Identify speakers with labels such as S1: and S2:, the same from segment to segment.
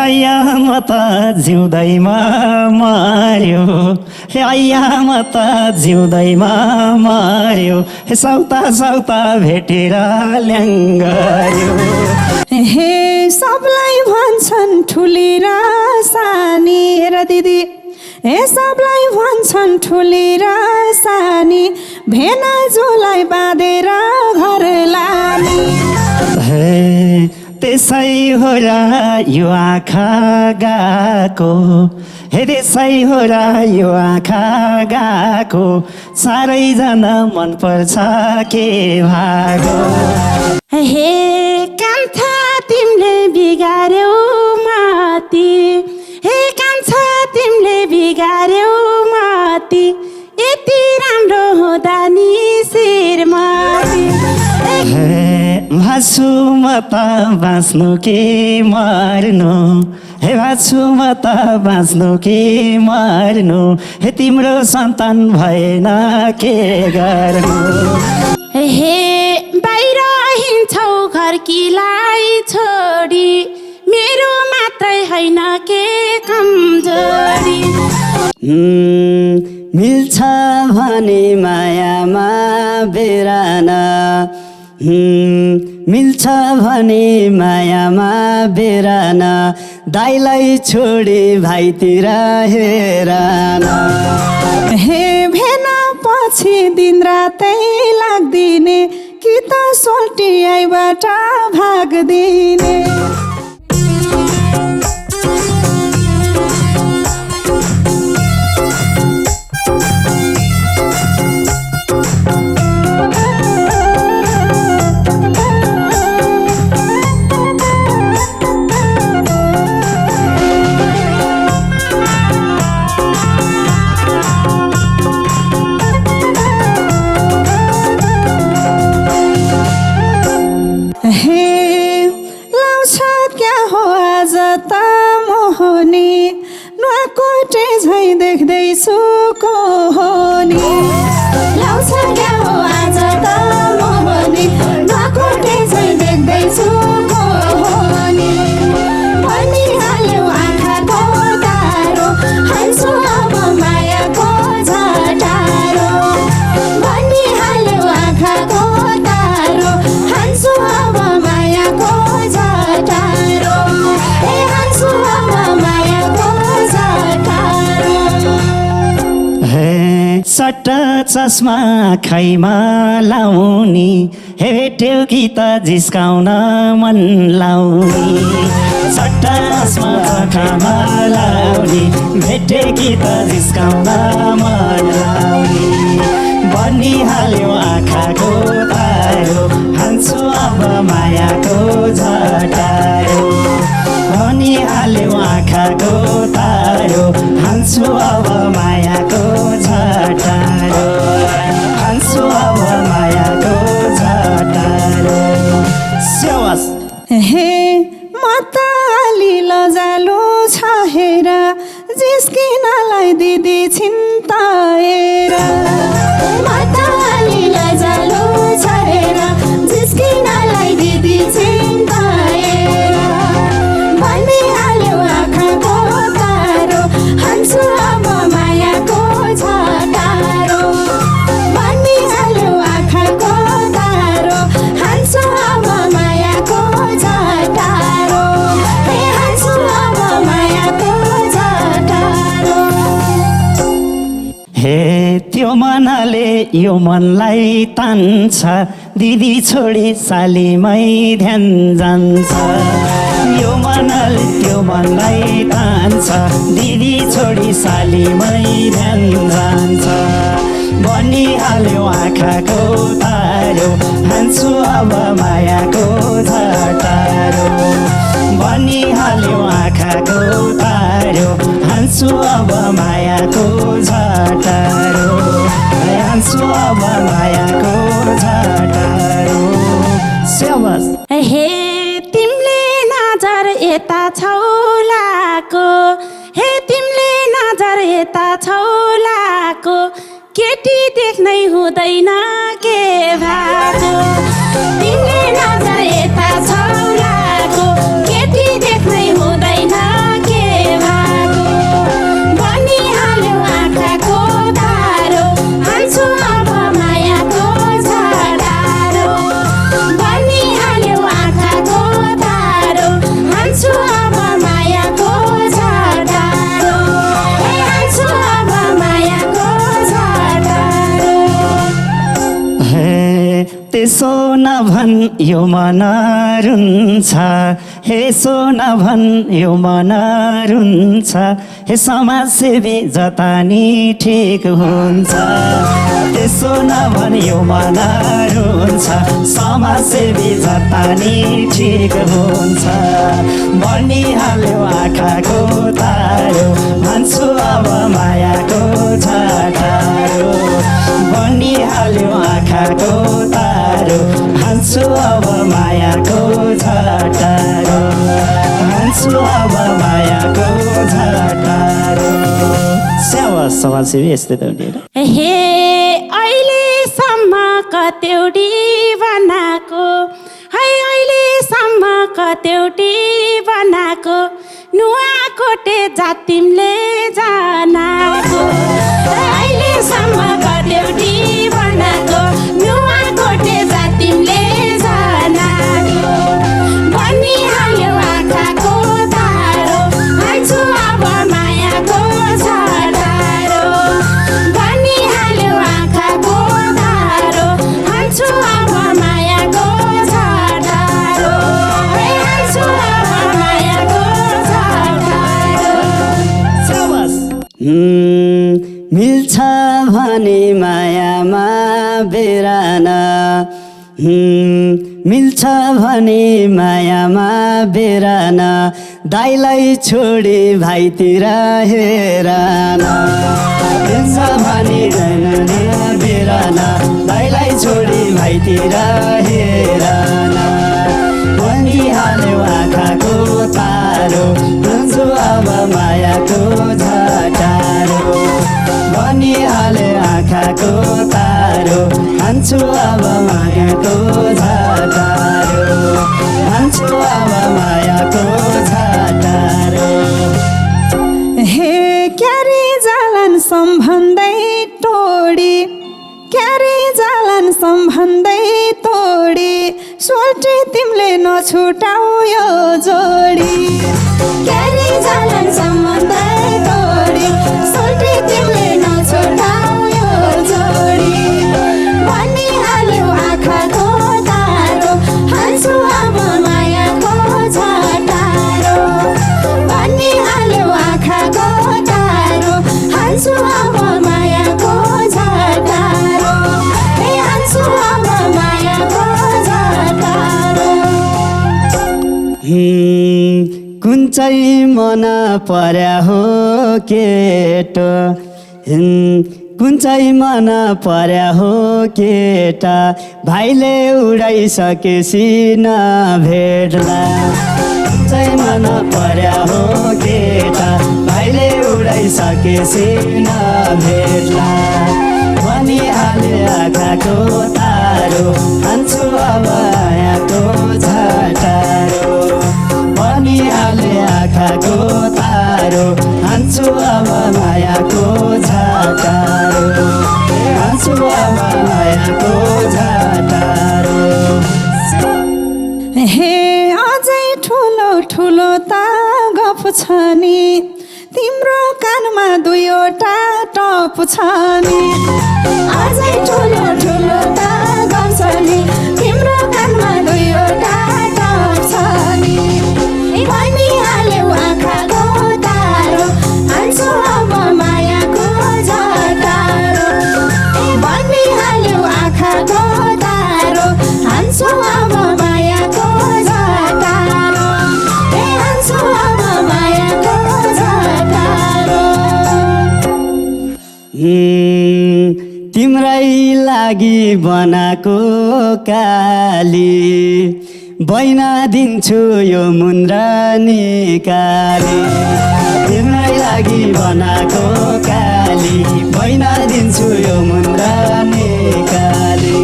S1: आइया म त जिउँदैमा मर्यो हे आइया म त जिउँदैमा मर्यो हे साउता साउता भेटेर ल्याङ्गर्यो
S2: हे सबलाई भन्छन् ठुली र सानी र दिदी हे सबलाई भन्छन् ठुली र सानी भेनाजुलाई बाँधेर घर लाने
S1: हे त्यसै हो र यो आँखा गएको हे त्यसै हो र यो आँखा गएको साह्रैजना मनपर्छ के भागो
S2: हे कान्छा तिमीले बिगार्यौ माती हे कान्छा तिमीले बिगार्यौ माती यति राम्रो हुँदा नि शिरमाती
S1: भाछु म त बाँच्नु कि मर्नु हे भाछु म त बाँच्नु कि मर्नु हे तिम्रो सन्तान भएन के गर्नु
S2: हे बाहिर हिँड्छौ घरकीलाई छोडी मेरो मात्रै होइन के कमजोरी
S1: मिल्छ भने मायामा बेरान मिल्छ भने मायामा बेरान दाइलाई छोडी भाइतिर हेरान
S2: हे भेना पछि दिन रातै लाग्दिने कि त सोल्टिआइबाट भाग्दिने नुहाकोटे झै देख्दैछु कोहोनी लाउँछ क्या हो आज त मोहनी नुहाकोटे झै देख्दैछु कोहोनी भनिहाल्यो आँखाको तारो हान्छु अब मायाको झटारो भनिहाल्यो आँखाको तारो हान्छु अब मायाको झटारो ए हान्छु अब मायाको
S1: सट्टा चस्मा खैमा लाउने हे भेट्यो कि त जिस्काउन मन लाउने सट्टा चस्मा खैमा लाउने भेट्यो कि त जिस्काउन मन लाउने भनिहाल्यो आँखाको तारो हान्छु अब मायाको झटारो भनिहाल्यो आँखाको तारो हान्छु अब मायाको झटारो हान्छु अब मायाको झटारो स्यावास
S2: हे म त अलि लजालो छ हेर जिस्किनलाई दिदी छिन्ताएर म त अलि लजालो छ हेर जिस्किनलाई दिदी छिन्ताएर भनिहाल्यो आँखाको तारो हान्छु अब मायाको झटारो भनिहाल्यो आँखाको तारो हान्छु अब मायाको झटारो हे हान्छु अब मायाको झटारो
S1: हे त्यो मनले यो मनलाई तान्छ दिदी छोडी सालीमै ध्यान जान्छ यो मनले त्यो मनलाई तान्छ दिदी छोडी सालीमै ध्यान जान्छ भनिहाल्यो आँखाको तारो हान्छु अब मायाको झटारो भनिहाल्यो आँखाको तारो हान्छु अब मायाको झटारो हान्छु अब मायाको झटारो स्याबास
S2: हे तिमीले नजर यता छौलाको हे तिमीले नजर यता छौलाको केटी देख्नै हुँदैन के भएको तिमीले नजर यता छौलाको केटी देख्नै हुँदैन
S1: नभन् यो मन रुन्छ हे यसो नभन् यो मन रुन्छ हे समाजसेवी जता नि ठिक हुन्छ त्यसो नभन् यो मन रुन्छ समाजसेवी जता नि ठिक हुन्छ बनिहाल्यो आँखाको तारो भन्छु अब मायाको झटारो बनिहाल्यो आँखाको तारो भन्छु अब मायाको झटारो भन्छु अब मायाको झटारो स्यावास समाजसेवी यस्तै त हुने
S2: हे अहिलेसम्म कतौटी बनाएको है अहिलेसम्म कतौटी बनाएको नुवाकोटे जात तिमीले जानाको अहिलेसम्म कतौटी बनाएको नुवाकोटे जात तिमीले जानाको बनिहाल्यो आँखाको तारो हाल्छु अब मायाको झटारो बनिहाल्यो आँखाको तारो हाल्छु अब मायाको झटारो हाल्छु अब मायाको झटारो
S1: मिल्छ भने मायामा बेराना मिल्छ भने मायामा बेराना दाइलाई छोडी भाइतिर हेराना मिल्छ भने बेराना दाइलाई छोडी भाइतिर हेराना बनिहाल्यो आँखाको तारो भन्छु अब मायाको झटारो बनिहाल्यो आँखाको तारो हान्छु अब मायाको झटारो हान्छु अब मायाको झटारो
S3: हे क्यारे जालन सम्बन्धै तोडी क्यारे जालन सम्बन्धै तोडी सोल्टे तिमीले नछुटाऊ यो जोडी क्यारे जालन सम्बन्धै तोडी सोल्टे तिमीले नछुटाऊ यो जोडी बनिहाल्यो आँखाको तारो हाल्छु अब मायाको झटारो बनिहाल्यो आँखाको तारो हाल्छु अब मायाको झटारो हे हाल्छु अब मायाको झटारो
S1: कुन चाहिँ मन पर्या हो केटो कुन चाहिँ मन पर्या हो केटा भाइले उडाइसकेपछि नभेट्ला कुन चाहिँ मन पर्या हो केटा भाइले उडाइसकेपछि नभेट्ला बनिहाल्यो आँखाको तारो हान्छु अब मायाको झटारो बनिहाल्यो आँखाको तारो हान्छु अब मायाको झटारो हान्छु अब मायाको झटारो
S3: हे अझै ठुलो ठुलो त गफ छ नि तिम्रो कानमा दुईवटा टप छ नि अझै ठुलो ठुलो त गफ छ नि तिम्रो कानमा दुईवटा टप छ नि बनिहाल्यो आँखाको तारो हाल्छु अब मायाको झटारो बनिहाल्यो आँखाको तारो हाल्छु अब मायाको झटारो हाल्छु अब मायाको झटारो
S1: तिम्रै लागि बनाएको काली बैना दिन्छु यो मुन्द्रा निकाली तिम्रै लागि बनाएको काली बैना दिन्छु यो मुन्द्रा निकाली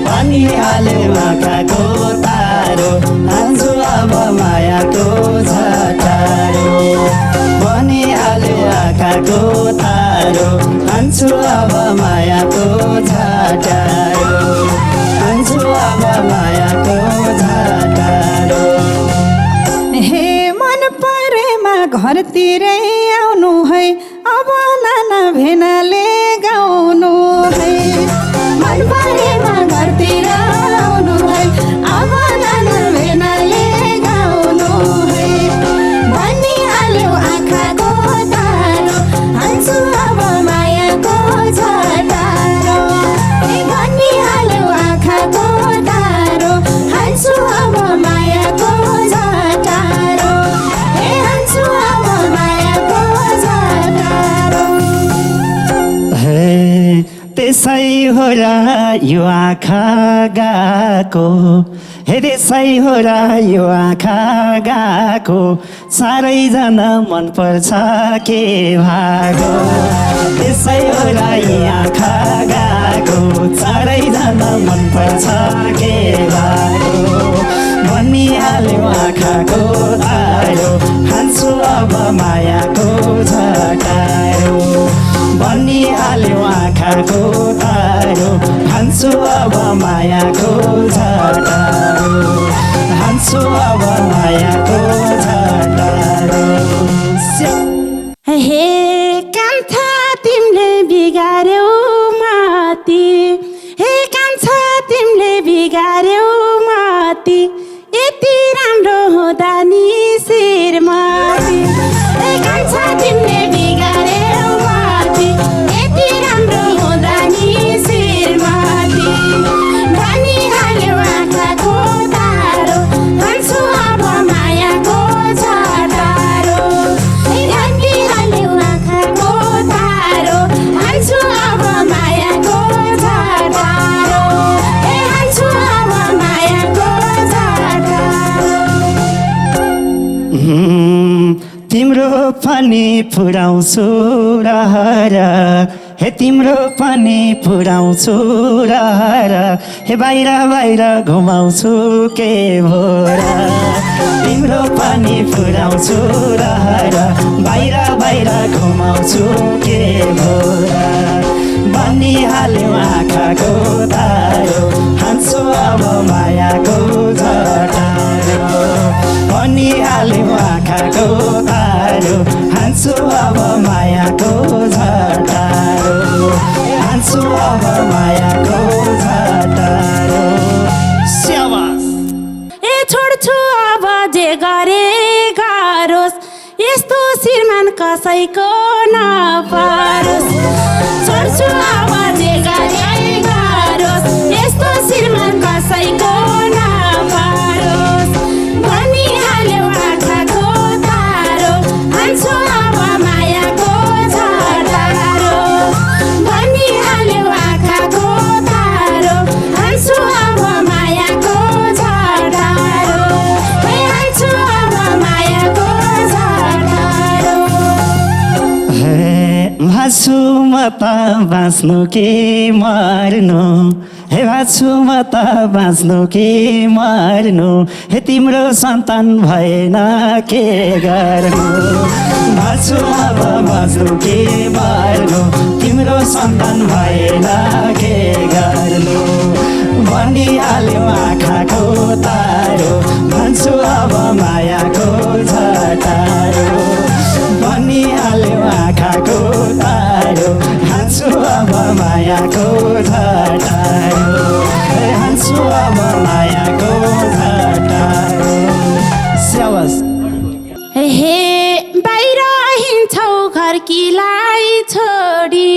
S1: बनिहाल्यो आँखाको तारो हान्छु अब मायाको झटारो बनिहाल्यो आँखाको तारो हान्छु अब मायाको झटारो हान्छु अब मायाको झटारो
S3: हे मन परेमा घरतिरै आउनु है अब नाना भेनाले गाउनु है मन परेमा घरतिर आउनु है
S1: यो आँखा गएको हे त्यसै हो र यो आँखा गएको साह्रैजना मनपर्छ के भागो त्यसै हो र यो आँखा गएको साह्रैजना मनपर्छ के भागो भनिहाल्यो आँखाको तारो हान्छु अब मायाको झटारो भनिहाल्यो आँखाको तारो हान्छु अब मायाको झटारो हान्छु अब मायाको झटारो
S2: हे कान्छा तिमीले बिगार्यौ माती हे कान्छा तिमीले बिगार्यौ माती यति राम्रो हुँदा नि श्रीमती हे कान्छा तिमीले बिगार्यौ माती यति राम्रो हुँदा नि श्रीमती भनिहाल्यो आँखाको तारो हान्छु अब मायाको झटारो भनिहाल्यो आँखाको तारो हान्छु अब मायाको झटारो हान्छु अब मायाको
S1: तिम्रो पनि पुराउँछु रहर हे तिम्रो पनि पुराउँछु रहर हे बाहिर बाहिर घुमाउँछु के भोरा तिम्रो पनि पुराउँछु रहर बाहिर बाहिर घुमाउँछु के भोरा भनिहाल्यो आँखाको तारो हान्छु अब मायाको झटारो भनिहाल्यो आँखाको तारो हान्छु अब मायाको झटारो हान्छु अब मायाको झटारो स्याबास
S2: ए छोड्छु अब जे गरे गरोस् यस्तो श्रीमान कसैको नपरोस् छोड्छु अब जे गरे गरोस् यस्तो श्रीमान कसैको नपरोस् भनिहाल्यो आँखाको तारो हान्छु अब मायाको झटारो भनिहाल्यो आँखाको तारो हान्छु अब मायाको झटारो हान्छु अब मायाको झटारो
S1: भाछु म त बाँच्नु कि मर्नु हे भाछु म त बाँच्नु कि मर्नु हे तिम्रो सन्तान भएन के गर्नु भाछु अब बाँच्नु कि मर्नु तिम्रो सन्तान भएन के गर्नु भनिहाल्यो आँखाको तारो भन्छु अब मायाको झटारो भनिहाल्यो आँखाको तारो हान्छु अब मायाको झटारो हान्छु अब मायाको झटारो स्याबास
S2: हे बाहिर हिँड्छौ घरकीलाई छोडी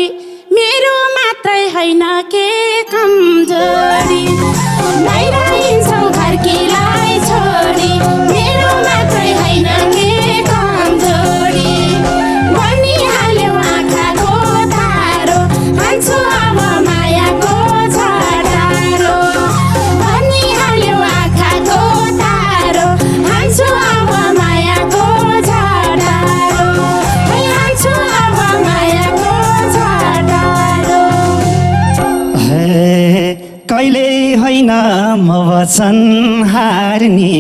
S2: मेरो मात्रै होइन के कमजोरी बाहिर हिँड्छौ घरकीलाई छोडी मेरो मात्रै होइन के कमजोरी भनिहाल्यो आँखाको तारो हान्छु अब मायाको झटारो भनिहाल्यो आँखाको तारो हान्छु अब मायाको झटारो हान्छु अब मायाको झटारो
S1: कहिले होइन म वचन हार्ने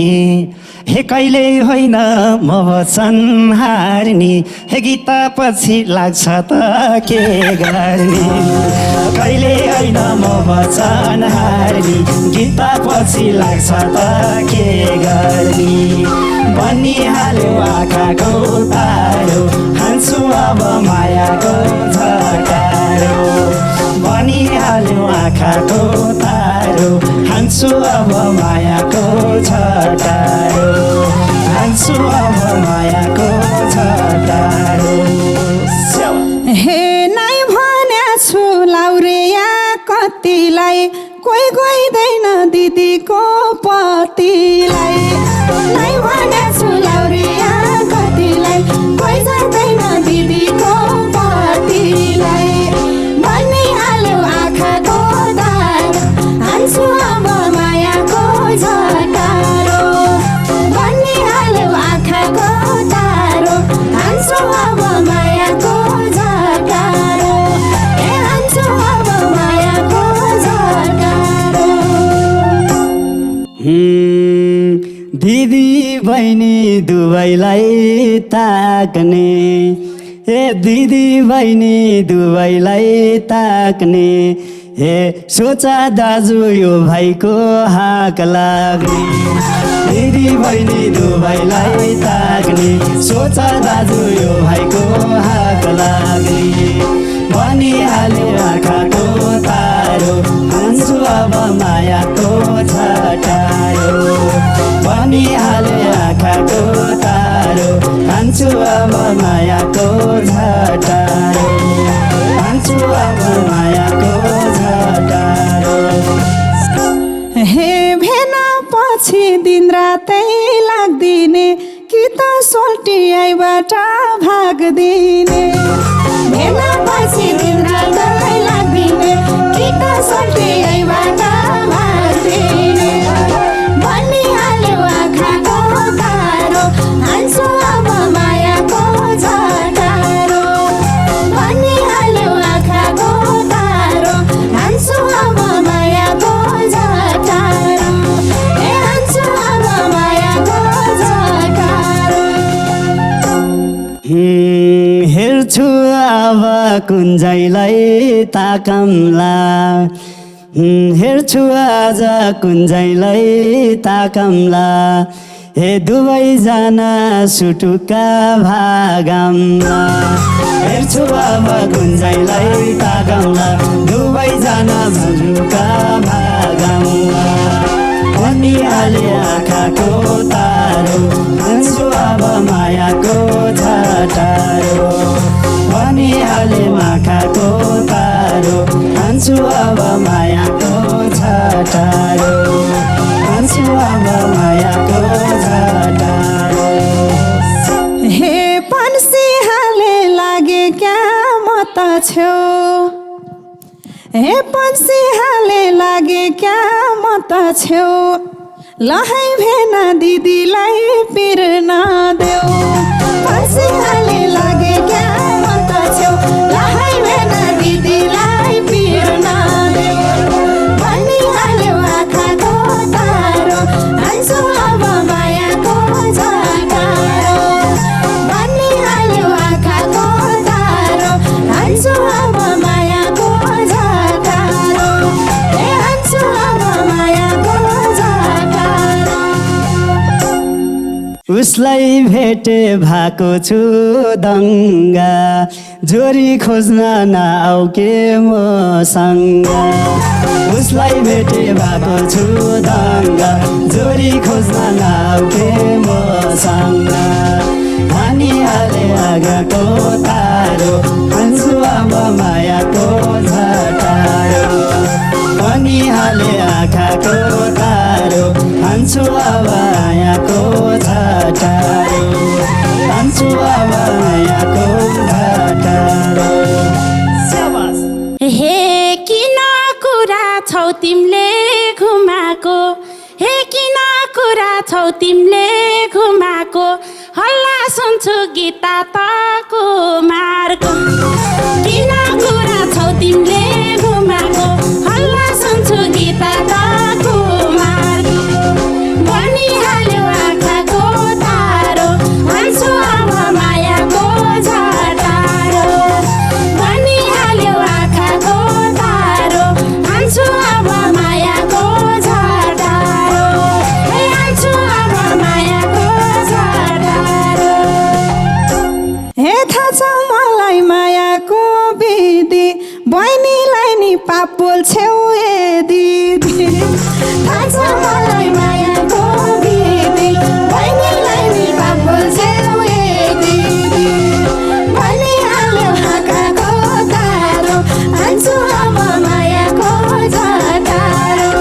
S1: हे कहिले होइन म वचन हार्ने हे गीता पछि लाग्छ त के गर्ने कहिले होइन म वचन हार्ने गीता पछि लाग्छ त के गर्ने भनिहाल्यो आँखाको तारो हान्छु अब मायाको झटारो भनिहाल्यो आँखाको तारो हान्छु अब मायाको झटारो हान्छु अब मायाको झटारो
S3: हे नाइ भन्याछु लाउरेया कतिलाई कोही गइदैन दिदीको पतिलाई नाइ भन्याछु लाउरेया कतिलाई कोही जाँदैन दिदीको पतिलाई भनिहाल्यो आँखाको तारो
S1: बहिनी दुवैलाई ताक्ने ए दिदी बहिनी दुवैलाई ताक्ने हे सोचा दाजु यो भाइको हाक लाग्ने दिदी बहिनी दुवैलाई ताक्ने सोचा दाजु यो भाइको हाक लाग्ने भनिहाल्यो आँखाको तारो हान्छु अब मायाको छटारो भनिहाल्यो आँखाको तारो हान्छु अब मायाको छटारो हान्छु अब मायाको छटारो
S3: हे भेना पछि दिन रातै लाग्दिने कि त सोल्टियाइबाट भाग्दिने भेना पछि दिन रातै लाग्दिने कि त सोल्टियाइबाट भाग्दिने भनिहाल्यो आँखाको तारो हान्छु अब मायाको झटारो भनिहाल्यो आँखाको तारो हान्छु अब मायाको झटारो ए हान्छु अब मायाको झटारो
S1: हेर्छु अब कुञ्जैलाई ताकम्ला हेर्छु आज कुञ्जैलाई ताकम्ला हे दुवैजना सुटुक्का भागम्ला हेर्छु अब कुञ्जैलाई ताकम्ला दुवैजना सुटुक्का भागम्ला भनिहाले आँखाको तारो हान्छु अब मायाको छटारो भनिहाले आँखाको तारो हान्छु अब मायाको छटारो हान्छु अब मायाको छटारो
S3: हे पन्सिहाले लागे क्या म त छेउ हे पन्सिहाले लागे क्या म त छेउ लहै भेना दिदीलाई पिर्न देऊ पन्सिहाले लागे क्या म त छेउ लहै भेना दिदीलाई पिर्न देऊ भनिहाल्यो आँखाको तारो हान्छु अब मायाको झटारो भनिहाल्यो आँखाको तारो हान्छु अब मायाको झटारो ए हान्छु अब मायाको झटारो
S1: उसलाई भेटे भएको छु दङ्गा जोरी खोज्न नआउ के मसँग उसलाई भेटे भएको छु दङ्गा जोरी खोज्न नआउ के मसँग भनिहाले आँखाको तारो हान्छु अब मायाको झटारो भनिहाले आँखाको तारो हान्छु अब मायाको झटारो हान्छु अब मायाको झटारो
S2: हे किन कुरा छौ तिमीले घुमाएको हे किन कुरा छौ तिमीले घुमाएको हल्ला सुन्छु गीता तको मार्को किन कुरा छौ तिमीले घुमाएको हल्ला सुन्छु गीता तको मार्को भनिहाल्यो आँखाको तारो हान्छु अब मायाको झटारो भनिहाल्यो आँखाको तारो हान्छु अब मायाको झटारो ए हान्छु अब मायाको झटारो
S3: हे थाहा छ मलाई मायाको विधि बहिनीलाई नि पाप बोल्छौ ए दिदी थाहा छ मलाई मायाको विधि बहिनीलाई नि पाप बोल्छौ ए दिदी भनिहाल्यो आँखाको तारो हान्छु अब मायाको झटारो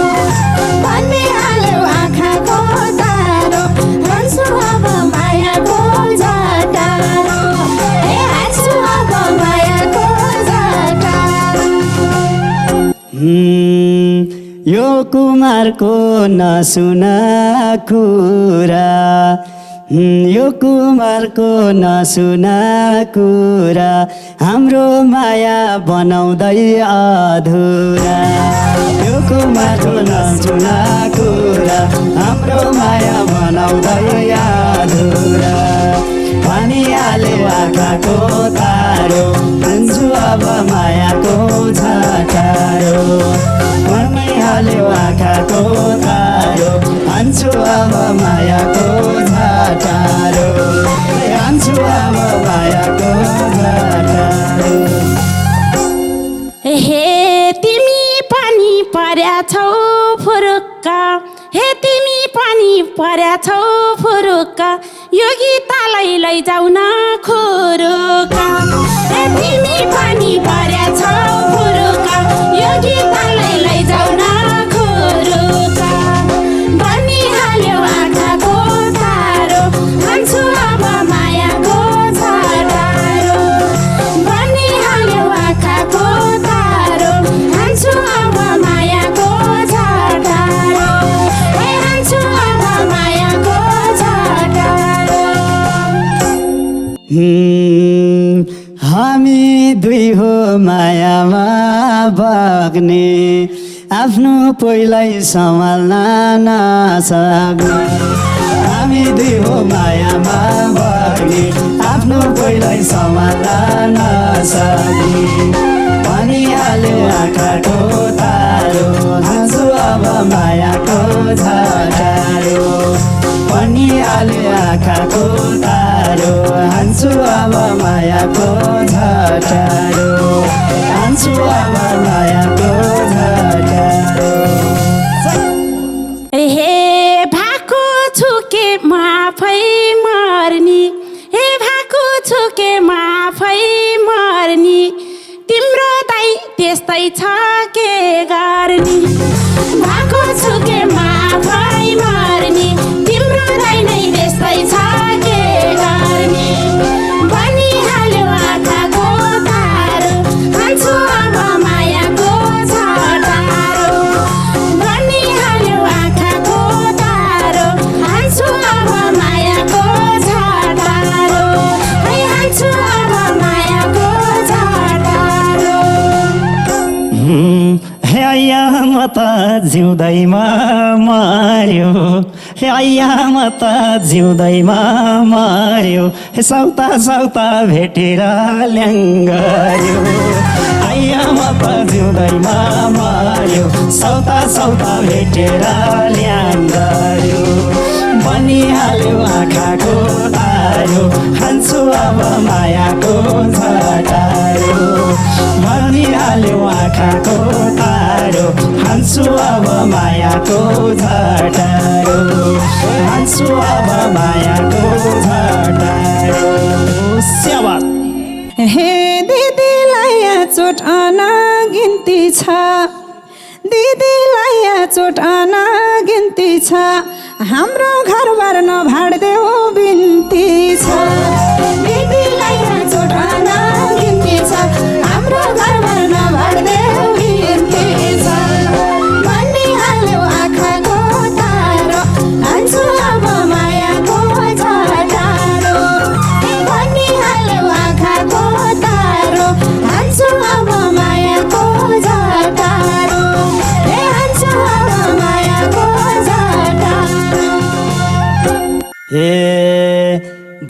S3: भनिहाल्यो आँखाको तारो हान्छु अब मायाको झटारो ए हान्छु अब मायाको झटारो
S1: यो कुमारको नसुन कुरा यो कुमारको नसुन कुरा हाम्रो माया बनाउँदै अधुरा यो कुमारको नसुन कुरा हाम्रो माया बनाउँदै अधुरा भनिहाल्यो आँखाको तारो हान्छु अब मायाको झटारो मर्मै हाल्यो आँखाको तारो हान्छु अब मायाको झटारो हान्छु अब मायाको झटारो
S2: हे तिमी पनि पर्या छौ फुरुक्क हे तिमी पनि पर्या छौ फुरुक्क यो गीतलाई लैजाऊ न खुरुक्क हे तिमी पनि पर्या छौ फुरुक्क यो गीतलाई लैजाऊ न खुरुक्क बनिहाल्यो आँखाको तारो हान्छु अब मायाको झटारो बनिहाल्यो आँखाको तारो हान्छु अब मायाको झटारो हे हान्छु अब मायाको झटारो
S1: हामी दुई हो मायामा बग्ने आफ्नो पहिल्यै सम्हाल्न नसक्ने हामी दुई हो मायामा बग्ने आफ्नो पहिल्यै सम्हाल्न नसक्ने भनिहाल्यो आँखाको तारो हान्छु अब मायाको झटारो भनिहाल्यो आँखाको तारो हान्छु अब मायाको झटारो हान्छु अब मायाको झटारो
S2: हे भाको छुके माफै मर्नी हे भाको छुके माफै मर्नी तिम्रो दाइ त्यस्तै छ के गर्ने भाको छुके माफै मर्नी तिम्रो दाइ नै त्यस्तै छ के गर्ने बनिहाल्यो आँखाको तारो हान्छु अब मायाको झटारो बनिहाल्यो आँखाको तारो हान्छु अब मायाको झटारो है हान्छु अब मायाको झटारो
S1: हे आइया म त जिउँदैमा मर्यो हे आइया म त जिउँदैमा मर्यो हे साउता साउता भेटेर ल्याङ्गर्यो आइया म त जिउँदैमा मर्यो साउता साउता भेटेर ल्याङ्गर्यो बनिहाल्यो आँखाको तारो हान्छु अब मायाको झटारो बनिहाल्यो आँखाको तारो हान्छु अब मायाको झटारो हान्छु अब मायाको झटारो स्याबास
S3: हे दिदीलाई चोट अनगिन्ती छ दिदीलाई चोट अनगिन्ती छ हाम्रो घरबार नभाड्देऊ बिन्ती छ दिदीलाई चोट अनगिन्ती छ हाम्रो घरबार नभाड्देऊ बिन्ती छ बनिहाल्यो आँखाको तारो हान्छु अब मायाको झटारो बनिहाल्यो आँखाको तारो हान्छु अब मायाको झटारो हे हान्छु अब मायाको झटारो
S1: ए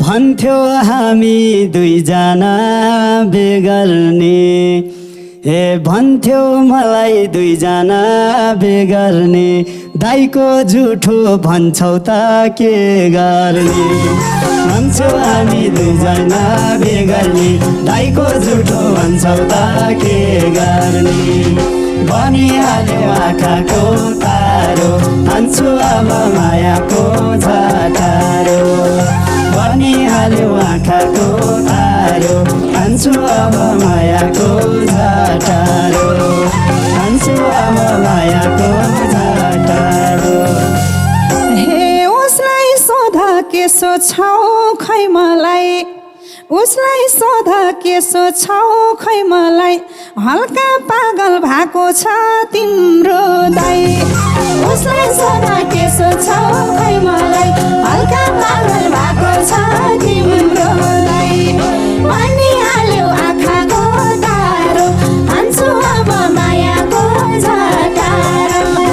S1: भन्थ्यो हामी दुईजना बेगर्ने ए भन्थ्यो मलाई दुईजना बेगर्ने दाइको जुठो भन्छौ त के गर्ने भन्छौ हामी दुईजना बेगर्ने दाइको जुठो भन्छौ त के गर्ने बनिहाल्यो आँखाको तारो हान्छु अब मायाको झटारो बनिहाल्यो आँखाको तारो हान्छु अब मायाको झटारो हान्छु अब मायाको झटारो
S3: हे उसलाई सोध के सोच्छौ खै मलाई उसलाई सोध के सोच्छौ खै मलाई हल्का पागल भएको छ तिम्रो दाइ उसलाई सोध के सोच्छौ खै मलाई हल्का पागल भएको छ तिम्रो दाइ बनिहाल्यो आँखाको तारो हान्छु अब मायाको झटारो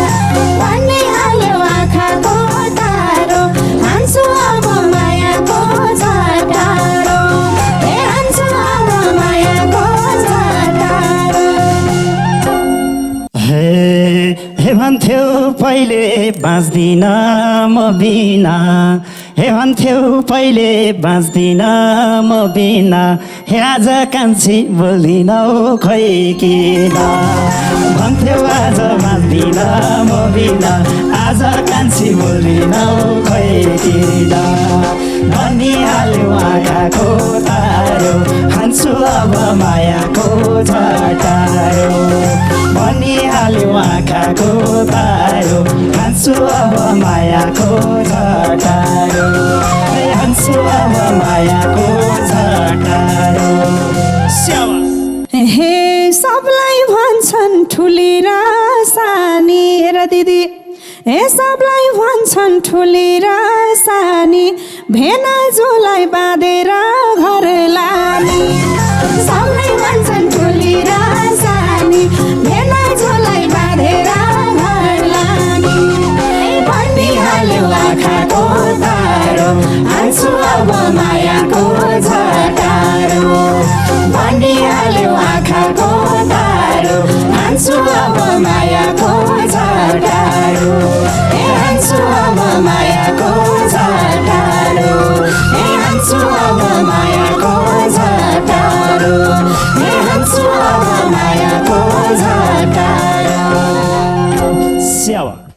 S3: बनिहाल्यो आँखाको तारो हान्छु अब माया
S1: पहिले बाँच्दिन म बिना हे भन्थ्यौ पहिले बाँच्दिन म बिना हे आज कान्छी बोल्दिनौ खै किन भन्थ्यौ आज बाँच्दिन म बिना आज कान्छी बोल्दिनौ खै किन भनिहाल्यो आँखाको तारो हान्छु अब मायाको झटारो भनिहाल्यो आँखाको तारो हान्छु अब मायाको झटारो हान्छु अब मायाको झटारो
S3: हे सबलाई भन्छन् ठुली र सानी हेर दिदी हे सबलाई भन्छन् ठुली र सानी भेना जोलाई बाँधेर घर लाने सबलाई भन्छन् ठुली र सानी भेना जोलाई बाँधेर घर लाने भनिहाल्यो आँखाको तारो हान्छु अब मायाको झटारो भनिहाल्यो आँखाको तारो हान्छु अब मायाको झटारो हान्छु अब मायाको झटारो हान्छु अब मायाको झटारो हान्छु अब मायाको झटारो
S1: स्यावा